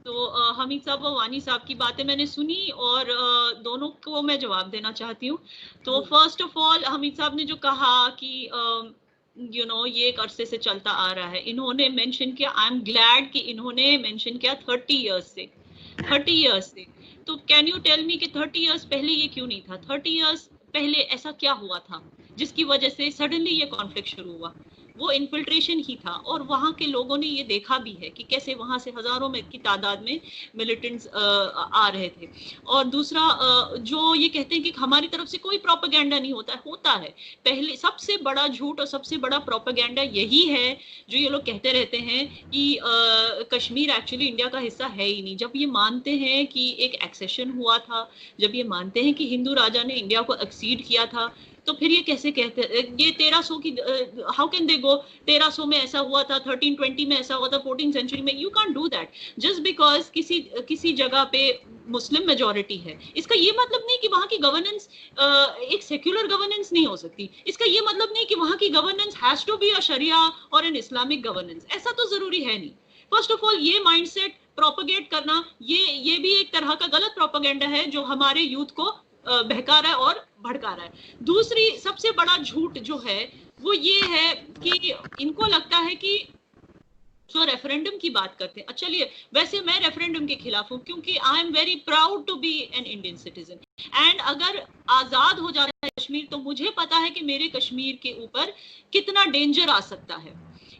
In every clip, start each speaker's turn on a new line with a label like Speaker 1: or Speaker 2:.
Speaker 1: तो हमीद साहब और वानी साहब की बातें मैंने सुनी और दोनों को मैं जवाब देना चाहती हूँ। तो फर्स्ट ऑफ ऑल हमीद साहब ने जो कहा कि ये एक अरसे से चलता आ रहा है, इन्होंने मेंशन किया, आई एम ग्लैड कि इन्होंने मेंशन किया 30 इयर्स से, 30 इयर्स से। तो कैन यू टेल मी कि 30 इयर्स पहले ये क्यों नहीं था? 30 इयर्स पहले ऐसा क्या हुआ था जिसकी वजह से सडनली ये कॉन्फ्लिक्ट शुरू हुआ? वो इन्फिल्ट्रेशन ही था, और वहां के लोगों ने ये देखा भी है कि कैसे वहां से हजारों में की तादाद में मिलिटेंट्स आ रहे थे। और दूसरा, जो ये कहते हैं कि हमारी तरफ से कोई प्रोपेगेंडा नहीं होता है, होता है। पहले सबसे बड़ा झूठ और सबसे बड़ा प्रोपेगेंडा यही है जो ये लोग कहते रहते हैं कि कश्मीर एक्चुअली इंडिया का हिस्सा है ही नहीं। जब ये मानते हैं कि एक एक्सेशन हुआ था, जब ये मानते हैं कि हिंदू राजा ने इंडिया को एक्सीड किया था, तो फिर ये कैसे कहते हैं ये 1300 की, हाउ कैन दे गो 1300 में ऐसा हुआ था, 1320 में ऐसा हुआ था, 14th सेंचुरी में? You can't do that just because किसी जगह पे मुस्लिम मेजोरिटी है। इसका ये मतलब नहीं कि वहां की गवर्नेंस एक सेक्युलर गवर्नेंस नहीं हो सकती। इसका ये मतलब नहीं कि वहां की governance has to be a शरिया और एन इस्लामिक गवर्नेंस, ऐसा तो जरूरी है नहीं। फर्स्ट ऑफ ऑल ये माइंडसेट प्रोपोगेट करना, ये भी एक तरह का गलत प्रोपोगेंडा है जो हमारे यूथ को बहका रहा है और भड़का रहा है। दूसरी सबसे बड़ा झूठ जो है वो ये है कि इनको लगता है कि जो रेफरेंडम की बात करते हैं, चलिए वैसे मैं रेफरेंडम के खिलाफ हूं क्योंकि I am very proud to be an Indian citizen, and अगर आजाद हो जाता है कश्मीर तो मुझे पता है कि मेरे कश्मीर के ऊपर कितना डेंजर आ सकता है।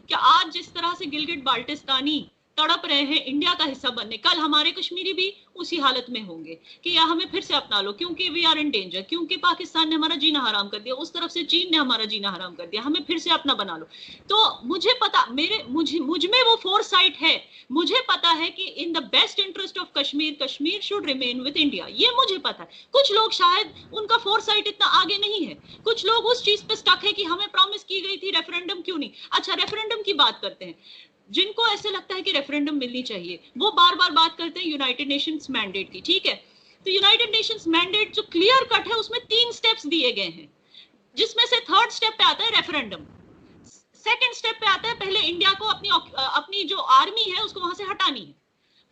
Speaker 1: क्या आज जिस तरह से गिलगिट बाल्टिस्तानी तड़प रहे हैं इंडिया का हिस्सा बनने, कल हमारे कश्मीरी भी उसी हालत में होंगे कि या हमें फिर से अपना लो क्योंकि वी आर इन डेंजर, क्योंकि पाकिस्तान ने हमारा जीना हराम कर दिया, उस तरफ से चीन ने हमारा जीना हराम कर दिया, हमें फिर से अपना बना लो। तो मुझे पता, मुझ में वो फोरसाइट है, मुझे पता है कि in the best interest of Kashmir, Kashmir should remain with India, ये मुझे पता है। कुछ लोग शायद उनका फोरसाइट इतना आगे नहीं है, कुछ लोग उस चीज पे स्टक है कि हमें प्रॉमिस की गई थी रेफरेंडम क्यों नहीं। अच्छा, रेफरेंडम की बात करते हैं, जिनको ऐसे लगता है कि रेफरेंडम मिलनी चाहिए वो बार बार बात करते हैं यूनाइटेड नेशंस मैंडेट की, ठीक है? तो यूनाइटेड नेशंस मैंडेट जो क्लियर कट है उसमें 3 स्टेप्स दिए गए हैं, जिसमें से थर्ड स्टेप पे आता है रेफरेंडम, सेकंड स्टेप पे आता है पहले इंडिया को अपनी जो आर्मी है उसको वहां से हटानी है,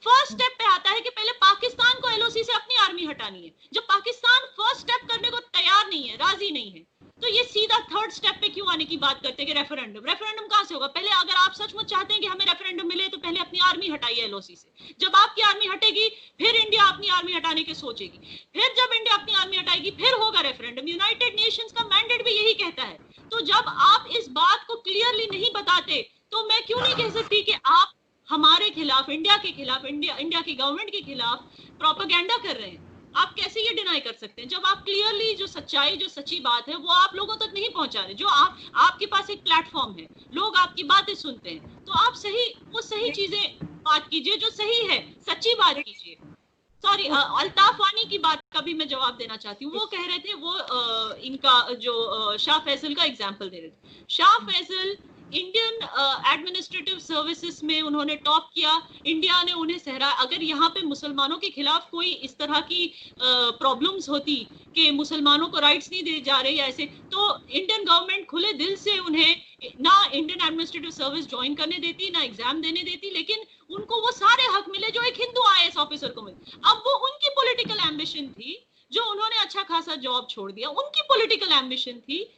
Speaker 1: फर्स्ट स्टेप पे आता है कि पहले पाकिस्तान को एलओसी से अपनी आर्मी हटानी है। जब पाकिस्तान फर्स्ट स्टेप करने को तैयार नहीं है, राजी नहीं है, तो ये सीधा थर्ड स्टेप पे क्यों आने की बात करते हैं कि रेफरेंडम? रेफरेंडम कहां से होगा? पहले अगर आप सचमुच चाहते हैं कि हमें रेफरेंडम मिले तो पहले अपनी आर्मी हटाइए एलओसी से। जब आपकी आर्मी हटेगी फिर इंडिया अपनी आर्मी हटाने की सोचेगी, फिर जब इंडिया अपनी आर्मी हटाएगी फिर होगा रेफरेंडम। यूनाइटेड नेशंस का मैंडेट भी यही कहता है। तो जब आप इस बात को क्लियरली नहीं बताते तो मैं क्यों नहीं कह सकती कि आप हमारे खिलाफ, इंडिया के खिलाफ, इंडिया की गवर्नमेंट के खिलाफ प्रोपेगेंडा कर रहे हैं? आप कैसे ये डिनाई कर सकते हैं जब आप क्लियरली जो सच्चाई, जो सच्ची बात है वो आप लोगों तक नहीं पहुंचा रहे? जो आपके पास एक प्लेटफॉर्म है, लोग आपकी बातें सुनते हैं, तो आप सही चीजें बात कीजिए, जो सही है, सच्ची बात कीजिए। सॉरी, अल्ताफ वानी की बात का भी मैं जवाब देना चाहती हूँ। वो कह रहे थे, वो इनका जो शाह फैसल का एग्जाम्पल दे रहे थे। Shah Faisal Indian administrative services में उन्होंने टॉप किया, इंडिया ने उन्हें सहरा। अगर यहाँ पे मुसलमानों के खिलाफ कोई इस तरह की प्रॉब्लम्स होती कि मुसलमानों को राइट्स नहीं दिए जा रहे या ऐसे, तो इंडियन गवर्नमेंट खुले दिल से उन्हें ना इंडियन एडमिनिस्ट्रेटिव सर्विस ज्वाइन करने देती, ना एग्जाम देने देती, लेकिन उनको वो सारे हक मिले जो एक हिंदू आईएएस ऑफिसर को मिले। अब वो उनकी पॉलिटिकल एम्बिशन थी, जो उन्होंने अच्छा खासा जॉब छोड़ दिया, उनकी पॉलिटिकल एम्बिशन थी,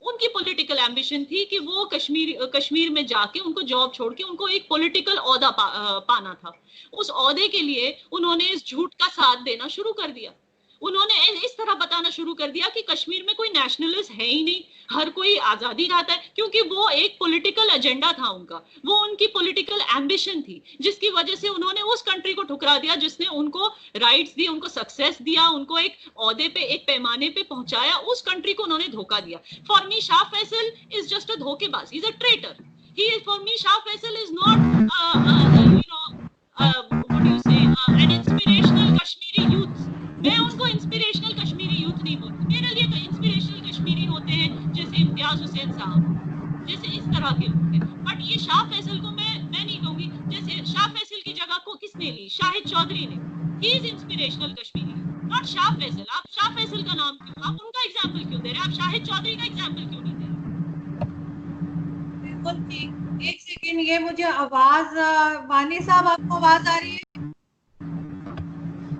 Speaker 1: उनकी पॉलिटिकल एम्बिशन थी कि वो कश्मीर में जाके उनको जॉब छोड़ के उनको एक पॉलिटिकल ओहदा पाना था। उस ओहदे के लिए उन्होंने इस झूठ का साथ देना शुरू कर दिया। उन्होंने इस तरह बताना शुरू कर दिया कि कश्मीर में कोई नेशनलिस्ट है ही नहीं, हर कोई आजादी चाहता है, क्योंकि वो एक पॉलिटिकल एजेंडा था उनका, वो उनकी पॉलिटिकल एम्बिशन थी, जिसकी वजह से उन्होंने उस कंट्री को ठुकरा दिया जिसने उनको राइट्स दिए, उनको सक्सेस दिया, उनको एक ओहदे पे, एक पैमाने पे पहुंचाया। उस कंट्री को उन्होंने धोखा दिया। For me Shah Faesal is just a धोखेबाज, is a traitor. He is, for me Shah Faesal is not what do you say an inspirational Kashmiri youth. मैं उनको इंस्पिरेशनल कश्मीरी यूथ नहीं बोलती, मेरे लिए तो इंस्पिरेशनल कश्मीरी होते हैं जैसे इम्तियाज हुसैन साहब, जैसे इस तरह के लोग हैं। बट ये शाह फैसल को मैं नहीं कहूंगी। जैसे शाह फैसल की जगह को किसने ली? शाहिद चौधरी ने। He is inspirational Kashmiri, not Shah Faisal. आप शाह फैसल का नाम क्यों, आप उनका एग्जाम्पल क्यों दे रहे हैं? आप शाहिद चौधरी का एग्जाम्पल क्यों नहीं दे रहे?
Speaker 2: बिल्कुल ठीक, एक सेकेंड, ये मुझे आवाज, वानी साहब आपको आवाज आ रही है?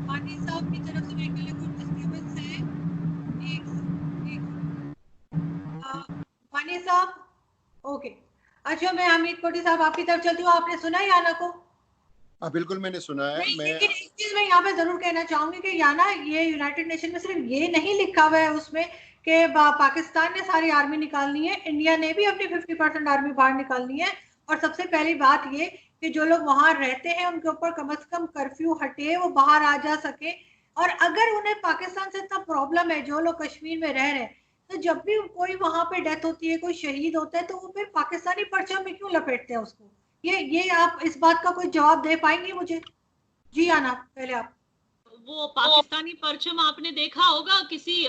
Speaker 2: वानी साहब की तरफ से मेरे ख्याल कुछ डिस्टर्बेंस है। वानी साहब, ओके। अच्छा, मैं हमीद कोटी साहब आपकी तरफ चलती हूँ। आपने सुना याना को?
Speaker 3: हाँ बिल्कुल मैंने सुना है।
Speaker 2: नहीं,
Speaker 3: मैं
Speaker 2: लेकिन एक चीज मैं यहाँ पे जरूर कहना चाहूंगी कि याना, ये यूनाइटेड नेशन में सिर्फ ये नहीं लिखा हुआ है उसमें कि पाकिस्तान ने सारी आर्मी निकालनी है, इंडिया ने भी अपनी 50% आर्मी बाहर निकालनी है। और सबसे पहली बात ये कि जो लोग वहां रहते हैं उनके ऊपर कम से कम कर्फ्यू हटे, वो बाहर आ जा सके। और अगर उन्हें पाकिस्तान से इतना प्रॉब्लम है, जो लोग कश्मीर में रह रहे हैं, तो जब भी कोई वहां पे डेथ होती है, कोई शहीद होता है, तो वो फिर पाकिस्तानी परचम में क्यों लपेटते हैं उसको? ये आप इस बात का कोई जवाब दे पाएंगे मुझे? जी आना, पहले आप।
Speaker 1: वो पाकिस्तानी परचम आपने देखा होगा किसी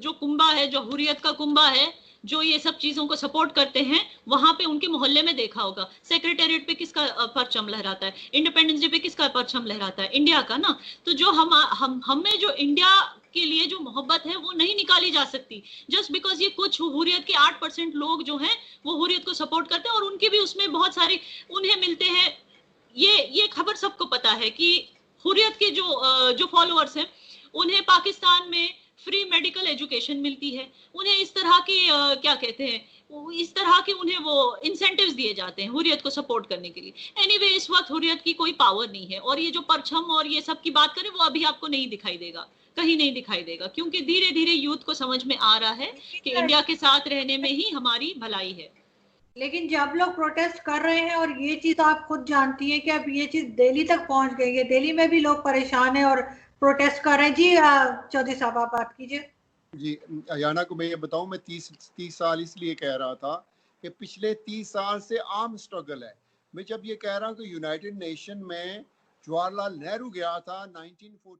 Speaker 1: जो कुंबा है, जो हुरियत का कुंबा है, जो ये सब चीजों को सपोर्ट करते हैं, वहां पे उनके मोहल्ले में देखा होगा। सेक्रेटेरिएट पे किसका परचम लहराता है? इंडिपेंडेंस डे पे किसका परचम लहराता है? इंडिया का ना। तो जो हम हमें जो इंडिया के लिए जो मोहब्बत है वो नहीं निकाली जा सकती जस्ट बिकॉज ये कुछ हुरियत के 8% लोग जो हैं वो हुरियत को सपोर्ट करते हैं, और उनके भी उसमें बहुत सारी उन्हें मिलते हैं। ये खबर सबको पता है कि हुरियत के जो फॉलोअर्स हैं उन्हें पाकिस्तान में फ्री मेडिकल एजुकेशन मिलती है। उन्हें इस तरह की क्या कहते हैं, इस तरह के उन्हें वो इंसेंटिव्स दिए जाते हैं हुरियत को सपोर्ट करने के लिए। एनीवे इस वक्त हुरियत की कोई पावर नहीं है, और ये जो परचम और ये सब की बात करें वो अभी आपको नहीं दिखाई देगा, कहीं नहीं दिखाई देगा, क्योंकि धीरे धीरे यूथ को समझ में आ रहा है कि इंडिया के साथ रहने में ही हमारी भलाई है।
Speaker 2: लेकिन जब लोग प्रोटेस्ट कर रहे हैं, और ये चीज आप खुद जानती हैं कि अब ये चीज दिल्ली तक पहुंच गई है, दिल्ली में भी लोग परेशान हैं और प्रोटेस्ट कर रहे हैं। जी चौधरी साहब, आप बात कीजिए।
Speaker 3: जी अयाना को मैं ये बताऊं, मैं 30 साल इसलिए कह रहा था कि पिछले 30 साल से आर्म स्ट्रगल है। मैं जब ये कह रहा हूँ कि यूनाइटेड नेशन में जवाहरलाल नेहरू गया था 1940